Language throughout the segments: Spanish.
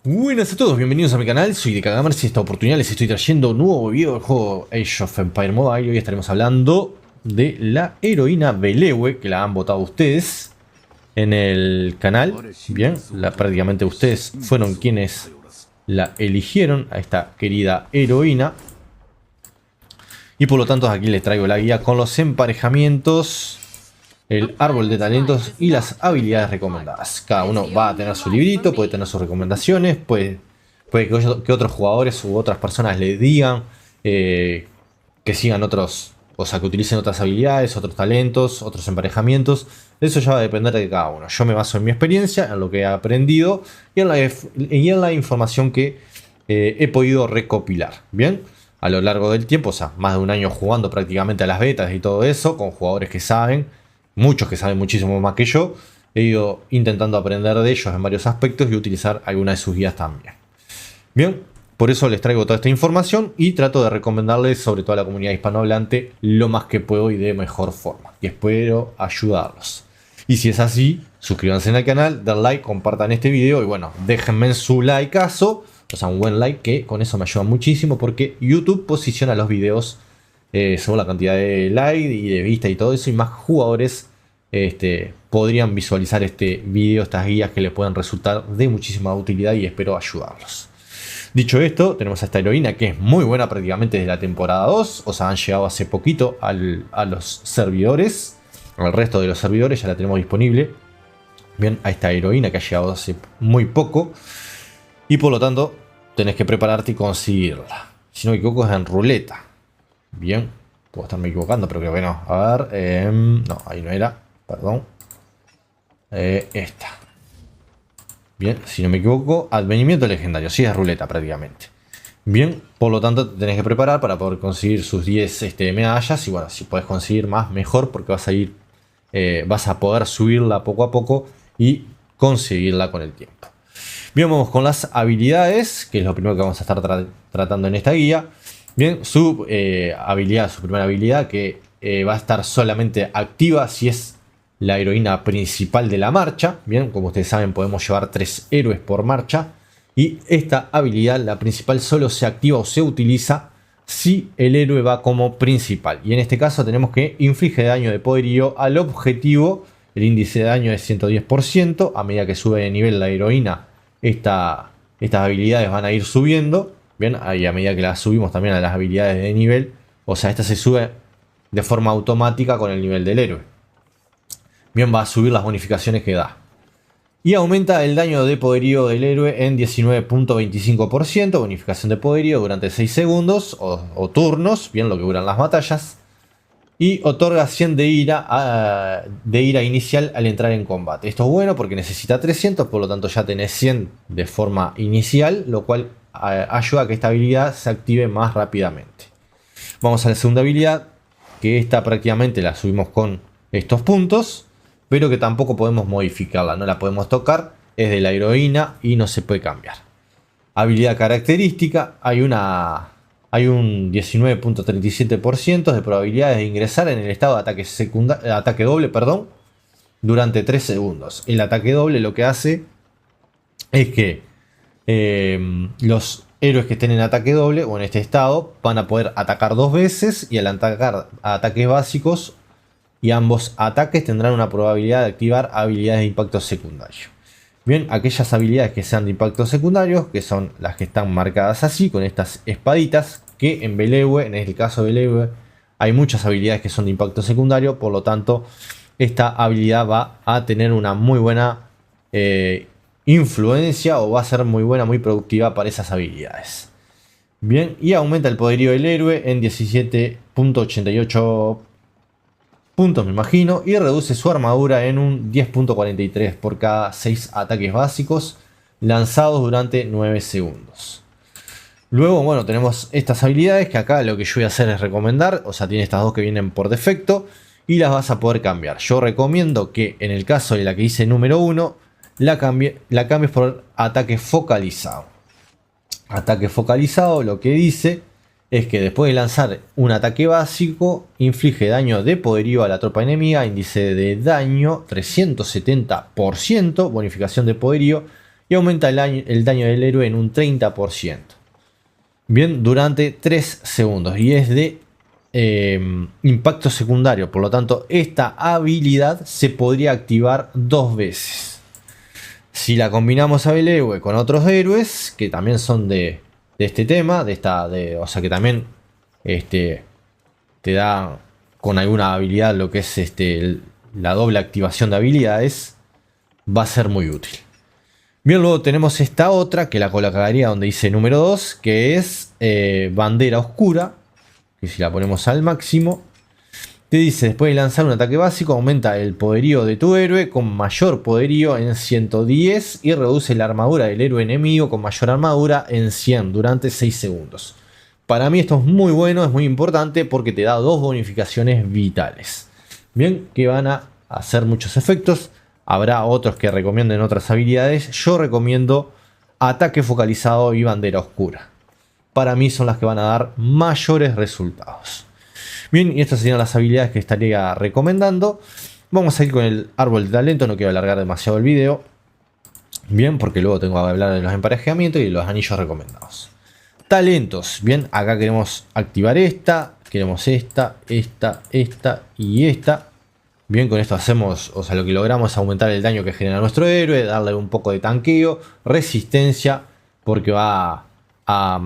Buenas a todos, bienvenidos a mi canal, soy de Kagamerz y esta oportunidad les estoy trayendo un nuevo video del juego Age of Empires Mobile. Hoy estaremos hablando de la heroína Belehwe, que la han votado ustedes en el canal. Bien, prácticamente ustedes fueron quienes la eligieron a esta querida heroína. Y por lo tanto aquí les traigo la guía con los emparejamientos, el árbol de talentos y las habilidades recomendadas. Cada uno va a tener su librito, puede tener sus recomendaciones, puede que otros jugadores u otras personas le digan que sigan otros, o sea, que utilicen otras habilidades, otros talentos, otros emparejamientos. Eso ya va a depender de cada uno. Yo me baso en mi experiencia, en lo que he aprendido y en la información que he podido recopilar. Bien, a lo largo del tiempo, o sea, más de un año jugando prácticamente a las betas y todo eso, con jugadores que saben, muchos que saben muchísimo más que yo, he ido intentando aprender de ellos en varios aspectos y utilizar algunas de sus guías también. Bien, por eso les traigo toda esta información y trato de recomendarles, sobre todo a la comunidad hispanohablante, lo más que puedo y de mejor forma. Y espero ayudarlos. Y si es así, suscríbanse al canal, den like, compartan este video y bueno, déjenme su likeazo, o sea, un buen like, que con eso me ayuda muchísimo porque YouTube posiciona los videos según la cantidad de like y de vista y todo eso, y más jugadores podrían visualizar este video, estas guías que les pueden resultar de muchísima utilidad y espero ayudarlos. Dicho esto, tenemos a esta heroína que es muy buena prácticamente desde la temporada 2, o sea, han llegado hace poquito a los servidores, al resto de los servidores ya la tenemos disponible. Bien, a esta heroína que ha llegado hace muy poco y por lo tanto tenés que prepararte y conseguirla. Si no me equivoco es en ruleta. Bien, puedo estarme equivocando, pero creo que no. A ver, no, ahí no era, perdón. Esta. Bien, si no me equivoco, advenimiento legendario, sí es ruleta prácticamente. Bien, por lo tanto te tenés que preparar para poder conseguir sus 10 medallas. Y bueno, si puedes conseguir más, mejor, porque vas a poder subirla poco a poco y conseguirla con el tiempo. Bien, vamos con las habilidades, que es lo primero que vamos a estar tratando en esta guía. Bien, su primera habilidad, que va a estar solamente activa si es la heroína principal de la marcha. Bien, como ustedes saben, podemos llevar 3 héroes por marcha. Y esta habilidad, la principal, solo se activa o se utiliza si el héroe va como principal. Y en este caso tenemos que inflige daño de poderío al objetivo. El índice de daño es 110%. A medida que sube de nivel la heroína, estas habilidades van a ir subiendo. Bien, y a medida que las subimos también a las habilidades de nivel, o sea, esta se sube de forma automática con el nivel del héroe. Bien, va a subir las bonificaciones que da. Y aumenta el daño de poderío del héroe en 19.25%, bonificación de poderío durante 6 segundos o turnos, bien, lo que duran las batallas. Y otorga 100 de ira inicial al entrar en combate. Esto es bueno porque necesita 300, por lo tanto ya tenés 100 de forma inicial, lo cual ayuda a que esta habilidad se active más rápidamente. Vamos a la segunda habilidad, que esta prácticamente la subimos con estos puntos, pero que tampoco podemos modificarla, no la podemos tocar, es de la heroína y no se puede cambiar. Habilidad característica, hay un 19.37% de probabilidades de ingresar en el estado de ataque doble, durante 3 segundos. El ataque doble lo que hace es que los héroes que estén en ataque doble o en este estado van a poder atacar 2 veces, y al atacar a ataques básicos y ambos ataques tendrán una probabilidad de activar habilidades de impacto secundario. Bien, aquellas habilidades que sean de impacto secundario, que son las que están marcadas así, con estas espaditas, que en Belehwe, en el caso de Belehwe, hay muchas habilidades que son de impacto secundario, por lo tanto, esta habilidad va a tener una muy buena influencia, o va a ser muy buena, muy productiva para esas habilidades. Bien, y aumenta el poderío del héroe en 17.88 puntos, me imagino, y reduce su armadura en un 10.43 por cada 6 ataques básicos lanzados durante 9 segundos. Luego, bueno, tenemos estas habilidades que acá lo que yo voy a hacer es recomendar, o sea, tiene estas dos que vienen por defecto y las vas a poder cambiar. Yo recomiendo que en el caso de la que hice número 1, la cambies por ataque focalizado. Ataque focalizado lo que dice es que después de lanzar un ataque básico, inflige daño de poderío a la tropa enemiga, índice de daño 370%, bonificación de poderío, y aumenta el daño del héroe en un 30%. Bien, durante 3 segundos y es de impacto secundario, por lo tanto esta habilidad se podría activar 2 veces. Si la combinamos a Belehue con otros héroes que también son de este tema, o sea que también te da con alguna habilidad lo que es la doble activación de habilidades, va a ser muy útil. Bien, luego tenemos esta otra que la colocaría donde dice número 2, que es bandera oscura, que si la ponemos al máximo, te dice después de lanzar un ataque básico aumenta el poderío de tu héroe con mayor poderío en 110 y reduce la armadura del héroe enemigo con mayor armadura en 100 durante 6 segundos. Para mí esto es muy bueno, es muy importante porque te da 2 bonificaciones vitales. Bien, que van a hacer muchos efectos. Habrá otros que recomienden otras habilidades. Yo recomiendo ataque focalizado y bandera oscura. Para mí son las que van a dar mayores resultados. Bien, y estas serían las habilidades que estaría recomendando. Vamos a ir con el árbol de talento, no quiero alargar demasiado el video. Bien, porque luego tengo que hablar de los emparejamientos y de los anillos recomendados. Talentos, bien, acá queremos activar esta, queremos esta y esta. Bien, con esto hacemos, o sea, lo que logramos es aumentar el daño que genera nuestro héroe, darle un poco de tanqueo, resistencia, porque va a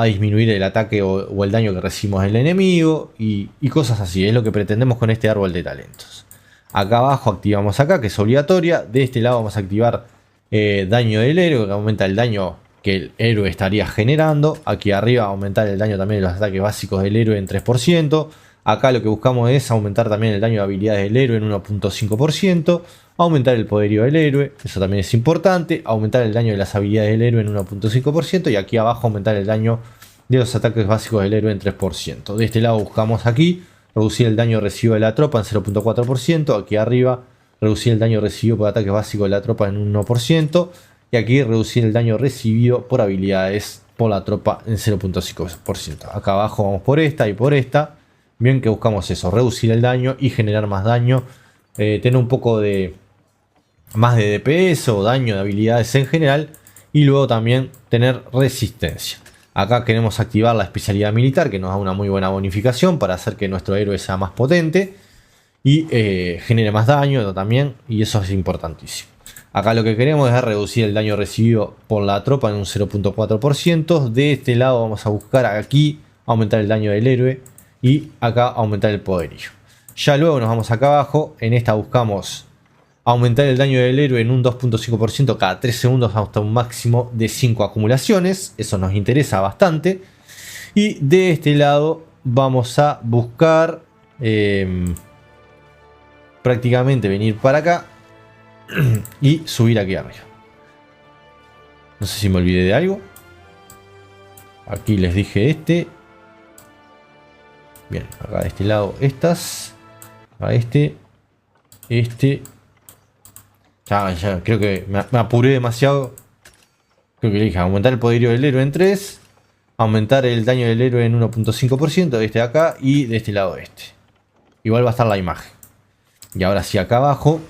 disminuir el ataque o el daño que recibimos del enemigo y cosas así. Es lo que pretendemos con este árbol de talentos. Acá abajo activamos acá, que es obligatoria. De este lado vamos a activar daño del héroe, que aumenta el daño que el héroe estaría generando. Aquí arriba aumentar el daño también de los ataques básicos del héroe en 3%. Acá lo que buscamos es aumentar también el daño de habilidades del héroe en 1.5%. Aumentar el poderío del héroe, eso también es importante. Aumentar el daño de las habilidades del héroe en 1.5%. Y aquí abajo aumentar el daño de los ataques básicos del héroe en 3%. De este lado buscamos aquí reducir el daño recibido de la tropa en 0.4%. Aquí arriba reducir el daño recibido por ataques básicos de la tropa en 1%. Y aquí reducir el daño recibido por habilidades por la tropa en 0.5%. Acá abajo vamos por esta y por esta. Bien, que buscamos eso, reducir el daño y generar más daño. Tener un poco de más de DPS o daño de habilidades en general. Y luego también tener resistencia. Acá queremos activar la especialidad militar, que nos da una muy buena bonificación para hacer que nuestro héroe sea más potente. Y genere más daño también. Y eso es importantísimo. Acá lo que queremos es reducir el daño recibido por la tropa en un 0.4%. De este lado vamos a buscar aquí aumentar el daño del héroe. Y acá aumentar el poderío. Ya luego nos vamos acá abajo. En esta buscamos aumentar el daño del héroe en un 2.5% cada 3 segundos hasta un máximo de 5 acumulaciones. Eso nos interesa bastante. Y de este lado vamos a buscar prácticamente venir para acá y subir aquí arriba. No sé si me olvidé de algo. Aquí les dije este. Bien, acá de este lado estas. A este. Ya, creo que me apuré demasiado. Creo que le dije aumentar el poderío del héroe en 3. Aumentar el daño del héroe en 1.5% de este de acá y de este lado este. Igual va a estar la imagen. Y ahora sí acá abajo.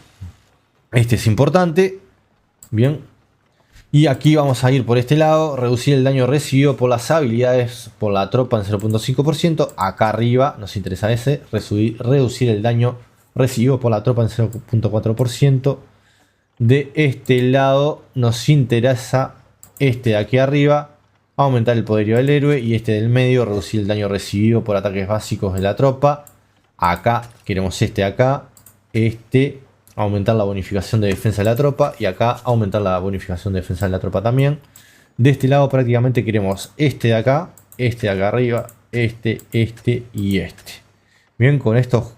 Este es importante. Bien. Y aquí vamos a ir por este lado. Reducir el daño recibido por las habilidades por la tropa en 0.5%. Acá arriba nos interesa ese. Reducir el daño recibido por la tropa en 0.4%. De este lado nos interesa este de aquí arriba. Aumentar el poderío del héroe. Y este del medio. Reducir el daño recibido por ataques básicos de la tropa. Acá queremos este de acá. Este. Aumentar la bonificación de defensa de la tropa. Y acá aumentar la bonificación de defensa de la tropa también. De este lado prácticamente queremos este de acá. Este de acá arriba. Este y este. Bien, con estos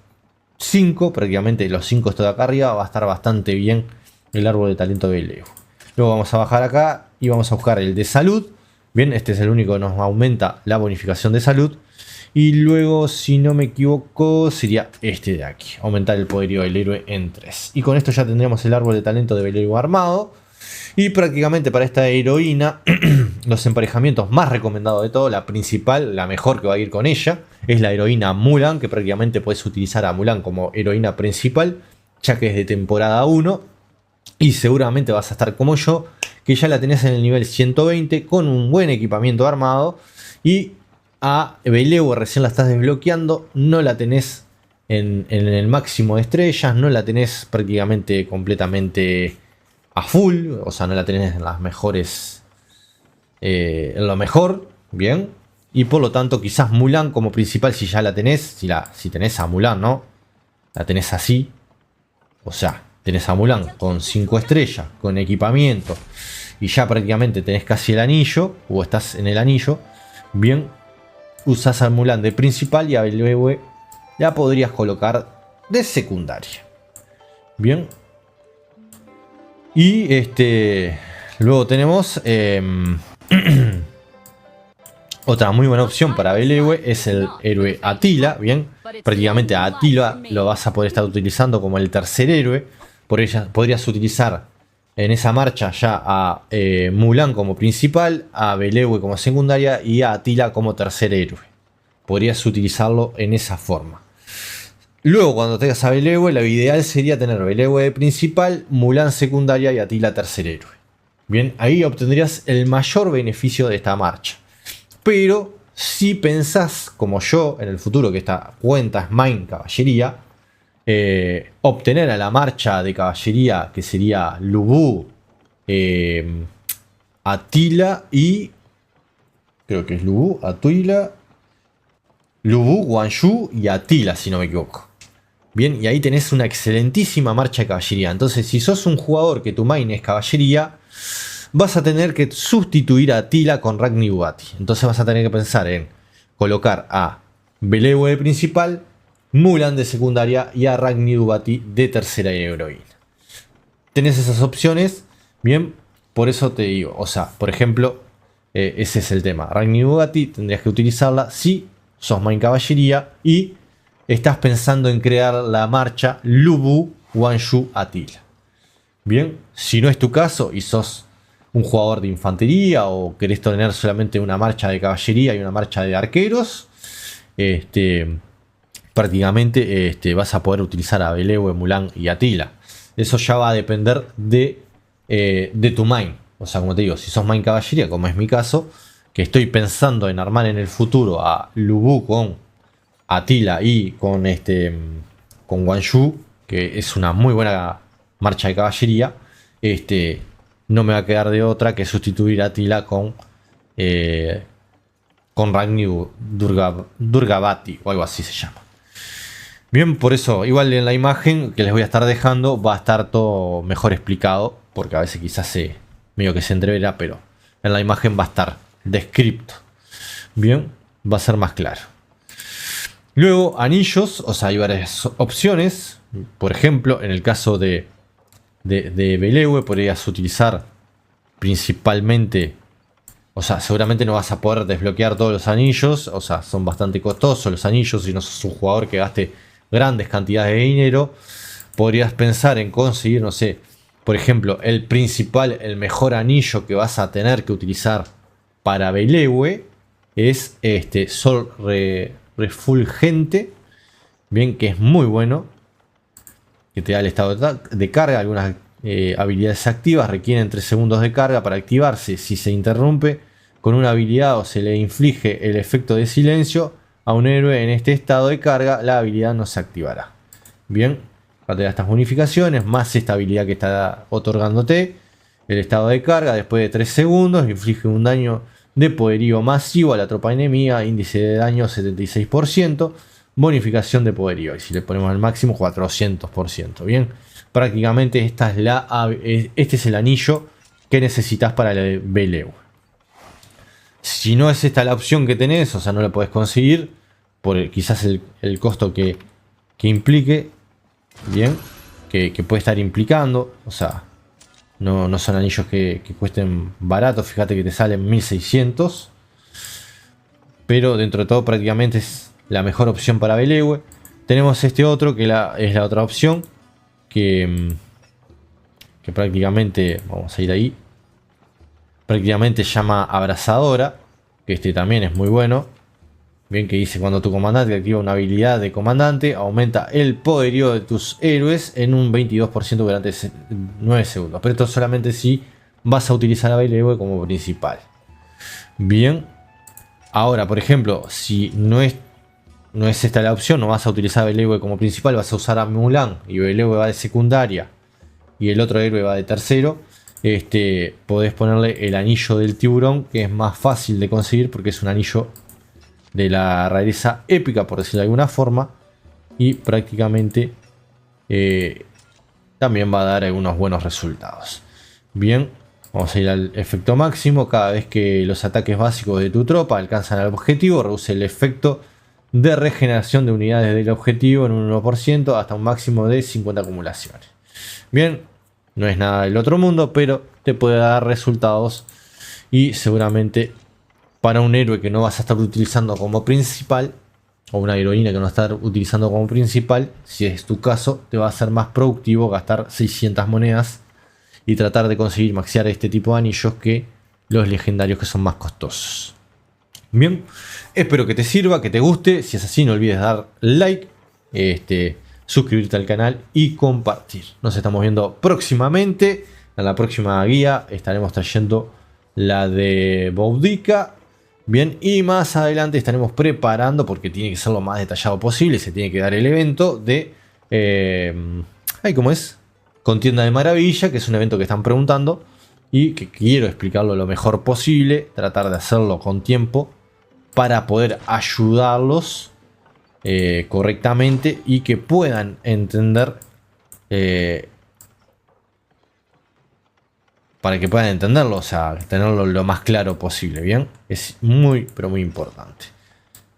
5. Prácticamente los 5 estos de acá arriba. Va a estar bastante bien el árbol de talento de Belehue. Luego vamos a bajar acá. Y vamos a buscar el de salud. Bien, este es el único que nos aumenta la bonificación de salud. Y luego, si no me equivoco, sería este de aquí. Aumentar el poderío del héroe en 3. Y con esto ya tendríamos el árbol de talento de Belehue armado. Y prácticamente para esta heroína, los emparejamientos más recomendados de todo, la principal, la mejor que va a ir con ella, es la heroína Mulan, que prácticamente puedes utilizar a Mulan como heroína principal, ya que es de temporada 1. Y seguramente vas a estar como yo, que ya la tenés en el nivel 120 con un buen equipamiento armado. Y a Belewe recién la estás desbloqueando, no la tenés en el máximo de estrellas, no la tenés prácticamente completamente a full, o sea, no la tenés en las mejores, en lo mejor, bien. Y por lo tanto, quizás Mulan como principal, si ya la tenés, si tenés a Mulan, ¿no? La tenés así, o sea, tenés a Mulan con 5 estrellas, con equipamiento, y ya prácticamente tenés casi el anillo, o estás en el anillo, bien, usás a Mulan de principal y a Belewe la podrías colocar de secundaria. Bien. Y luego tenemos otra muy buena opción para Belewe, es el héroe Attila. Bien, prácticamente a Attila lo vas a poder estar utilizando como el tercer héroe. Podrías utilizar en esa marcha ya a Mulan como principal, a Belewe como secundaria y a Attila como tercer héroe. Podrías utilizarlo en esa forma. Luego, cuando tengas a Belewe, lo ideal sería tener Belewe de principal, Mulan secundaria y Attila tercer héroe. Bien, ahí obtendrías el mayor beneficio de esta marcha. Pero si pensás, como yo, en el futuro, que esta cuenta es Main Caballería, obtener a la marcha de caballería, que sería Lu Bu, Attila y... creo que es Lu Bu, Attila... Lu Bu, Guan Yu y Attila, si no me equivoco. Bien, y ahí tenés una excelentísima marcha de caballería. Entonces, si sos un jugador que tu main es caballería, vas a tener que sustituir a Attila con Ragni Bugatti. Entonces vas a tener que pensar en colocar a Belewe de principal, Mulan de secundaria y a Ragni Bugatti de tercera heroína. Tenés esas opciones, bien, por eso te digo, o sea, por ejemplo, ese es el tema. Ragni Bugatti tendrías que utilizarla si sos main caballería y estás pensando en crear la marcha Lu Bu, Guan Yu, Attila. Bien, si no es tu caso y sos un jugador de infantería o querés tener solamente una marcha de caballería y una marcha de arqueros, prácticamente vas a poder utilizar a Belewe, Mulan y Attila. Eso ya va a depender de tu main. O sea, como te digo, si sos main caballería, como es mi caso, que estoy pensando en armar en el futuro a Lu Bu con Attila y con Guan Yu, que es una muy buena marcha de caballería, no me va a quedar de otra que sustituir a Attila con Ragni Durgavati o algo así se llama. Bien, por eso, igual en la imagen que les voy a estar dejando va a estar todo mejor explicado, porque a veces quizás medio que se entreverá, pero en la imagen va a estar descrito. Bien, va a ser más claro. Luego, anillos, o sea, hay varias opciones. Por ejemplo, en el caso de Belewe, podrías utilizar principalmente, o sea, seguramente no vas a poder desbloquear todos los anillos, o sea, son bastante costosos los anillos, si no sos un jugador que gaste grandes cantidades de dinero. Podrías pensar en conseguir, no sé, por ejemplo, el principal, el mejor anillo que vas a tener que utilizar para Belewe es Sol Refulgente, bien, que es muy bueno, que te da el estado de carga. Algunas habilidades activas requieren 3 segundos de carga para activarse. Si se interrumpe con una habilidad o se le inflige el efecto de silencio a un héroe en este estado de carga, la habilidad no se activará. Bien, para estas bonificaciones, más esta habilidad que está otorgándote, el estado de carga después de 3 segundos inflige un daño de poderío masivo a la tropa enemiga, índice de daño 76%, bonificación de poderío, y si le ponemos el máximo 400%. Bien, prácticamente este es el anillo que necesitas para el Belewe. Si no es esta la opción que tenés, o sea, no la podés conseguir por quizás el costo que implique, bien, que puede estar implicando, o sea, no son anillos que cuesten barato. Fíjate que te salen 1600. Pero dentro de todo prácticamente es la mejor opción para Belewe. Tenemos este otro que es la otra opción. Que prácticamente, vamos a ir ahí. Prácticamente se llama Abrazadora. Que también es muy bueno. Bien, que dice cuando tu comandante activa una habilidad de comandante, aumenta el poderío de tus héroes en un 22% durante 9 segundos. Pero esto solamente si vas a utilizar a Belewe como principal. Bien. Ahora, por ejemplo, si no es esta la opción, no vas a utilizar a Belewe como principal, vas a usar a Mulan y Belewe va de secundaria y el otro héroe va de tercero. Podés ponerle el anillo del tiburón, que es más fácil de conseguir porque es un anillo de la rareza épica, por decirlo de alguna forma, y prácticamente también va a dar algunos buenos resultados. Bien, vamos a ir al efecto máximo. Cada vez que los ataques básicos de tu tropa alcanzan al objetivo, reduce el efecto de regeneración de unidades del objetivo en un 1% hasta un máximo de 50 acumulaciones. Bien, no es nada del otro mundo, pero te puede dar resultados y seguramente para un héroe que no vas a estar utilizando como principal, o una heroína que no vas a estar utilizando como principal, si es tu caso, te va a ser más productivo gastar 600 monedas y tratar de conseguir maxear este tipo de anillos que los legendarios, que son más costosos. Bien, espero que te sirva, que te guste. Si es así, no olvides dar like, suscribirte al canal y compartir. Nos estamos viendo próximamente. En la próxima guía estaremos trayendo la de Boudica. Bien, y más adelante estaremos preparando, porque tiene que ser lo más detallado posible, se tiene que dar el evento de... ¿cómo es? Contienda de Maravilla, que es un evento que están preguntando y que quiero explicarlo lo mejor posible, tratar de hacerlo con tiempo para poder ayudarlos correctamente y que puedan entender... para que puedan entenderlo, o sea, tenerlo lo más claro posible, ¿bien? Es muy, pero muy importante.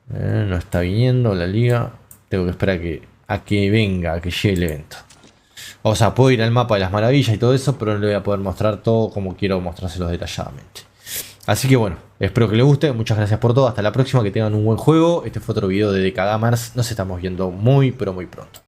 No está viniendo la liga. Tengo que esperar a que venga, a que llegue el evento. O sea, puedo ir al mapa de las maravillas y todo eso, pero no le voy a poder mostrar todo como quiero mostrárselos detalladamente. Así que bueno, espero que les guste. Muchas gracias por todo. Hasta la próxima, que tengan un buen juego. Este fue otro video de DK Gamers. Nos estamos viendo muy, pero muy pronto.